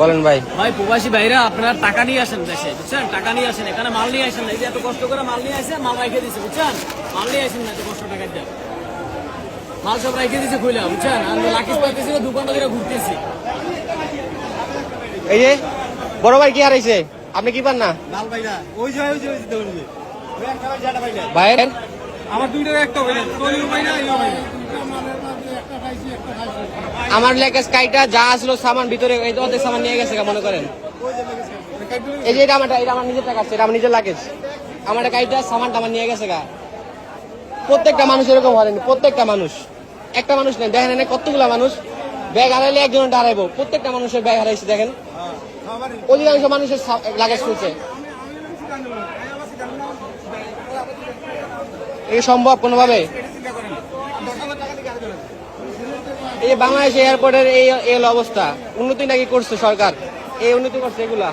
বলেন ভাই। ভাই প্রবাসী ভাইরা আপনারা টাকা নিয়ে আসেন দেশে, বুঝছেন? টাকা নিয়ে আসেন, এখানে মাল নিয়ে আসেন না। এই যে এত কষ্ট করে মাল নিয়ে আসে, মাল রেখে দিচ্ছে, বুঝছেন? মাল নিয়ে আসেন না, এত কষ্ট টাকা দিয়ে মাল সব রেখে দিচ্ছে খুলে, বুঝছেন? আমরা লাকিস পাইতেছি, দোকানটা করে ঘুরতেছি। এই যে বড় ভাই কি হারাইছে, আপনি কি পান না ভাইয়ের? আমার দুইটা একটা হইলেন, তোরও পাই না, এও পাই না। আমার লেগে কাইটা যা আসলো সামান ভিতরে এই তো অর্ধেক সামান নিয়ে গেছে মনে করেন। এই যে এটা আমার নিজের টাকা আছে, এটা আমার নিজের লাগেজ। আমার কাইটা সামানটা আমার নিয়ে গেছে গা। প্রত্যেকটা মানুষ এরকম হয়নি, প্রত্যেকটা মানুষ, একটা মানুষ নেই। দেখেন এনে কতগুলা মানুষ ব্যাগ হারাইলে একজন হারাইবো, প্রত্যেকটা মানুষের ব্যাগ হারাইছে। দেখেন অধিকাংশ মানুষের লাগেজ খুলছে। এই সম্ভব কোনোভাবে? এই বাংলাদেশ এয়ারপোর্টের এই অবস্থা। উন্নতি নাকি করছে সরকার? এই উন্নতি করছে এগুলা।